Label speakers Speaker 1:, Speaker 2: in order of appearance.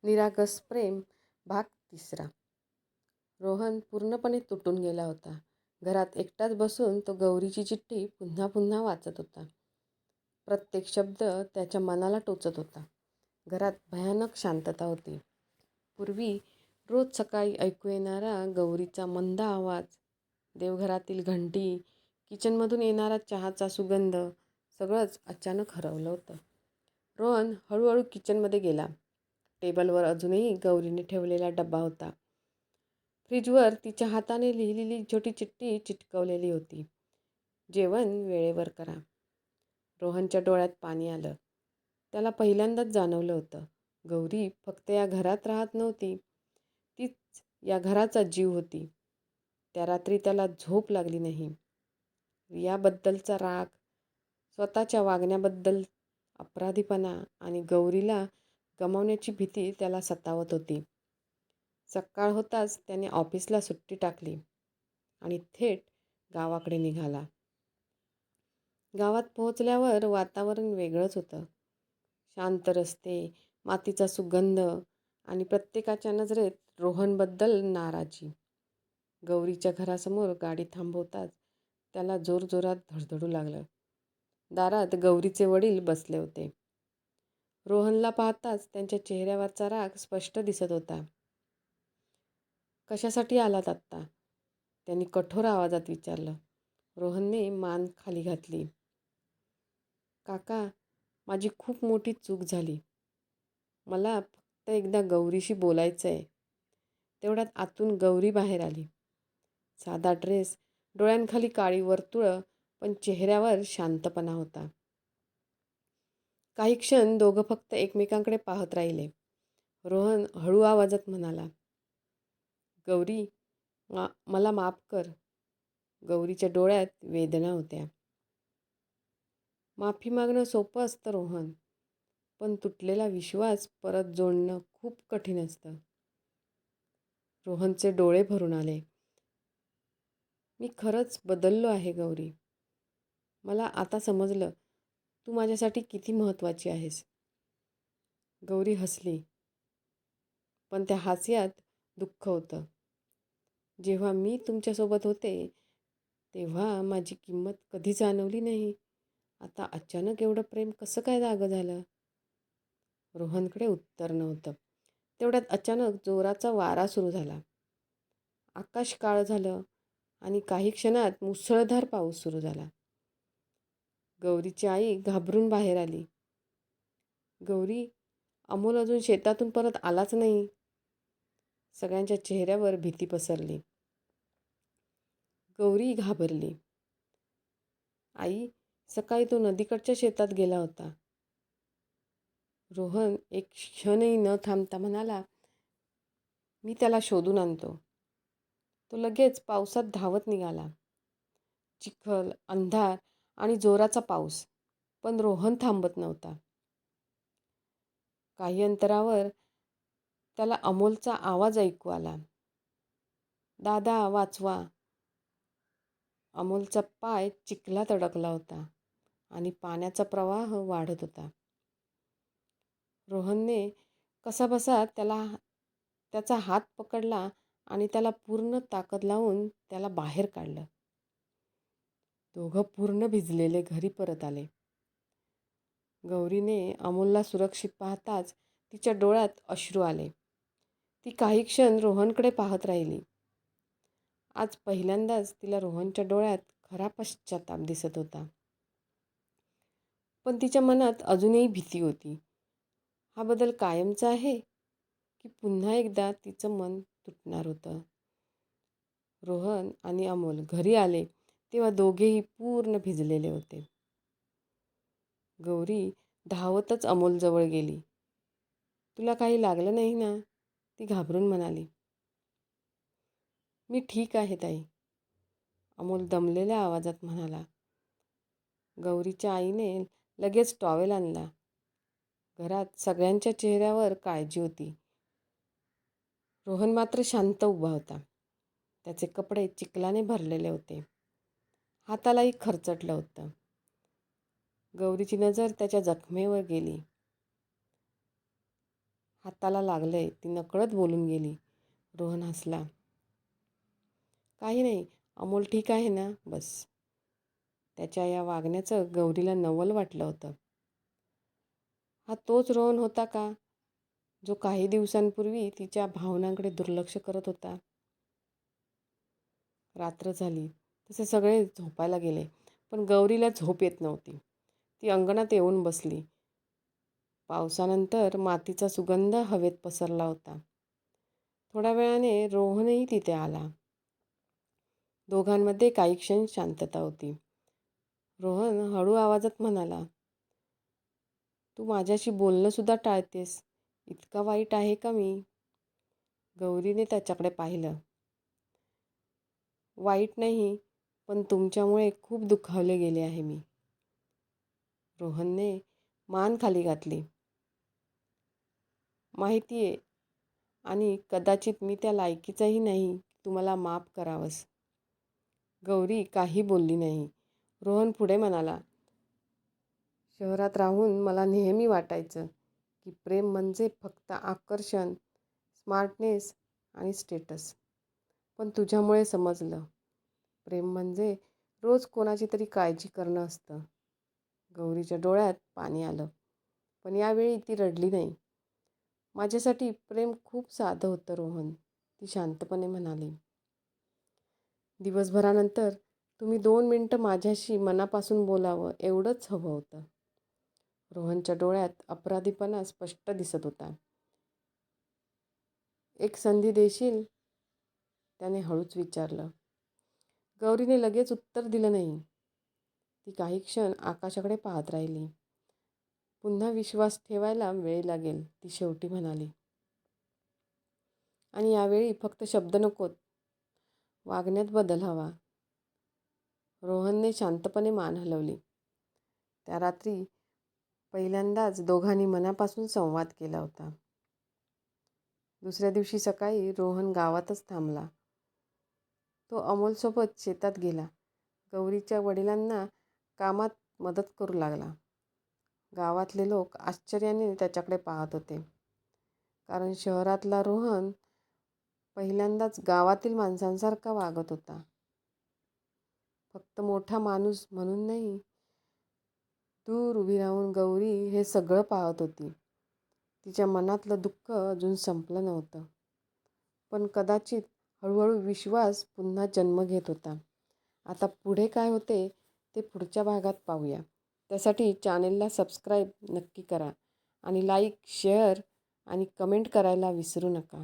Speaker 1: निरागस प्रेम भाग 3. रोहन पूर्णपणे तुटून गेला होता. घरात एकटाच बसून तो गौरीची चिठ्ठी पुन्हा पुन्हा वाचत होता. प्रत्येक शब्द त्याच्या मनाला टोचत होता. घरात भयानक शांतता होती. पूर्वी रोज सकाळी ऐकू येणारा गौरीचा मंद आवाज, देवघरातील घंटी, किचनमधून येणारा चहाचा सुगंध, सगळंच अचानक हरवलं होतं. रोहन हळूहळू किचनमध्ये गेला. टेबलवर अजूनही गौरीने ठेवलेला डब्बा होता. फ्रीजवर तिच्या हाताने लिहिलेली छोटी चिठ्ठी चिटकवलेली होती. जेवण वेळेवर करा. रोहनच्या डोळ्यात पाणी आलं. त्याला पहिल्यांदाच जाणवलं होतं, गौरी फक्त या घरात राहत नव्हती, तीच या घराचा जीव होती. त्या रात्री त्याला झोप लागली नाही. रियाबद्दलचा राग, स्वतःच्या वागण्याबद्दल अपराधीपणा आणि गौरीला गमावण्याची भीती त्याला सतावत होती. सकाळ होताच त्याने ऑफिसला सुट्टी टाकली आणि थेट गावाकडे निघाला. गावात पोहोचल्यावर वातावरण वेगळंच होतं. शांत रस्ते, मातीचा सुगंध आणि प्रत्येकाच्या नजरेत रोहनबद्दल नाराजी. गौरीच्या घरासमोर गाडी थांबवताच त्याला जोरजोरात धडधडू लागलं. दारात गौरीचे वडील बसले होते. रोहनला पाहताच त्यांच्या चेहऱ्यावरचा राग स्पष्ट दिसत होता. कशासाठी आलात आत्ता? त्यांनी कठोर आवाजात विचारलं. रोहनने मान खाली घातली. काका, माझी खूप मोठी चूक झाली. मला फक्त एकदा गौरीशी बोलायचं आहे. तेवढ्यात आतून गौरी बाहेर आली. साधा ड्रेस, डोळ्यांखाली काळी वर्तुळं, पण चेहऱ्यावर शांतपणा होता. काही क्षण दोघं फक्त एकमेकांकडे पाहत राहिले. रोहन हळू आवाजात म्हणाला, गौरी, मला माफ कर. गौरीच्या डोळ्यात वेदना होत्या. माफी मागणं सोपं असतं रोहन, पण तुटलेला विश्वास परत जोडणं खूप कठीण असतं. रोहनचे डोळे भरून आले. मी खरंच बदललो आहे गौरी. मला आता समजलं तू माझ्यासाठी किती महत्त्वाची आहेस. गौरी हसली, पण त्या हास्यात दुःख होतं. जेव्हा मी तुमच्यासोबत होते तेव्हा माझी किंमत कधी जाणवली नाही. आता अचानक एवढं प्रेम कसं काय जागं झालं? रोहनकडे उत्तर नव्हतं. तेवढ्यात अचानक जोराचा वारा सुरू झाला. आकाश काळं झालं आणि काही क्षणात मुसळधार पाऊस सुरू झाला. गौरीची आई घाबरून बाहेर आली. गौरी, अमोल अजून शेतातून परत आलाच नाही. सगळ्यांच्या चेहऱ्यावर भीती पसरली. गौरी घाबरली. आई, सकाळी तो नदीकडच्या शेतात गेला होता. रोहन एक क्षणही न थांबता म्हणाला, मी त्याला शोधून आणतो. तो लगेच पावसात धावत निघाला. चिखल, अंधार आणि जोराचा पाऊस, पण रोहन थांबत नव्हता. काही अंतरावर त्याला अमोलचा आवाज ऐकू आला. दादा, वाचवा. अमोलचा पाय चिखलात अडकला होता आणि पाण्याचा प्रवाह वाढत होता. रोहनने कसाबसा त्याचा हात पकडला आणि त्याला पूर्ण ताकद लावून त्याला बाहेर काढलं. दोघं पूर्ण भिजलेले घरी परत आले. गौरीने अमोलला सुरक्षित पाहताच तिच्या डोळ्यात अश्रू आले. ती काही क्षण रोहनकडे पाहत राहिली. आज पहिल्यांदाच तिला रोहनच्या डोळ्यात खरा पश्चाताप दिसत होता. पण तिच्या मनात अजूनही भीती होती. हा बदल कायमचा आहे की पुन्हा एकदा तिचं मन तुटणार होतं? रोहन आणि अमोल घरी आले तेव्हा दोघेही पूर्ण भिजलेले होते. गौरी धावतच अमोलजवळ गेली. तुला काही लागलं नाही ना? ती घाबरून म्हणाली. मी ठीक आहे ताई, अमोल दमलेल्या आवाजात म्हणाला. गौरीच्या आईने लगेच टॉवेल आणला. घरात सगळ्यांच्या चेहऱ्यावर काळजी होती. रोहन मात्र शांत उभा होता. त्याचे कपडे चिखलाने भरलेले होते. हातालाही खरचटलं होतं. गौरीची नजर त्याच्या जखमेवर गेली. हाताला लागलंय ती नकळत बोलून गेली. रोहन हसला. काही नाही, अमोल ठीक आहे ना? बस. त्याच्या या वागण्याचं गौरीला नवल वाटलं होतं. हा तोच रोहन होता का, जो काही दिवसांपूर्वी तिच्या भावनांकडे दुर्लक्ष करत होता? रात्र झाली. तसे सगळे झोपायला गेले. पण गौरीला झोप येत नव्हती. ती अंगणात येऊन बसली. पावसानंतर मातीचा सुगंध हवेत पसरला होता. थोड्या वेळाने रोहनही तिथे आला. दोघांमध्ये काही क्षण शांतता होती. रोहन हळू आवाजात म्हणाला, तू माझ्याशी बोलणं सुद्धा टाळतेस. इतका वाईट आहे का मी? गौरीने त्याच्याकडे पाहिलं. वाईट नाही, पण तुमच्यामुळे खूप दुखावले गेले आहे मी. रोहनने मान खाली घातली. माहिती आहे, आणि कदाचित मी त्या लायकीचाही नाही तुम्हाला माफ करावंस. गौरी काही बोलली नाही. रोहन पुढे म्हणाला, शहरात राहून मला नेहमी वाटायचं की प्रेम म्हणजे फक्त आकर्षण, स्मार्टनेस आणि स्टेटस. पण तुझ्यामुळे समजलं, प्रेम म्हणजे रोज कोणाची तरी काळजी करणं असतं. गौरीच्या डोळ्यात पाणी आलं, पण यावेळी ती रडली नाही. माझ्यासाठी प्रेम खूप साधं होतं रोहन, ती शांतपणे म्हणाली. दिवसभरानंतर तुम्ही 2 मिनिटं माझ्याशी मनापासून बोलावं एवढंच हवं होतं. रोहनच्या डोळ्यात अपराधीपणा स्पष्ट दिसत होता. एक संधी देशील? त्याने हळूच विचारलं. गौरीने लगेच उत्तर दिलं नाही. ती काही क्षण आकाशाकडे पाहत राहिली. पुन्हा विश्वास ठेवायला वेळ लागेल, ती शेवटी म्हणाली. आणि यावेळी फक्त शब्द नकोत, वागण्यात बदल हवा. रोहनने शांतपणे मान हलवली. त्या रात्री पहिल्यांदाच दोघांनी मनापासून संवाद केला होता. दुसऱ्या दिवशी सकाळी रोहन गावातच थांबला. तो अमोलसोबत शेतात गेला. गौरीच्या वडिलांना कामात मदत करू लागला. गावातले लोक आश्चर्याने त्याच्याकडे पाहत होते, कारण शहरातला रोहन पहिल्यांदाच गावातील माणसांसारखा वागत होता. फक्त मोठा माणूस म्हणून नाही, दूर उभी राहून गौरी हे सगळं पाहत होती. तिच्या मनातलं दुःख अजून संपलं नव्हतं, पण कदाचित हळूहळू विश्वास पुन्हा जन्म घेत होता. आता पुढे काय होते ते पुढच्या भागात पाहूया. त्यासाठी चॅनेलला सबस्क्राईब नक्की करा आणि लाईक, शेअर आणि कमेंट करायला विसरू नका.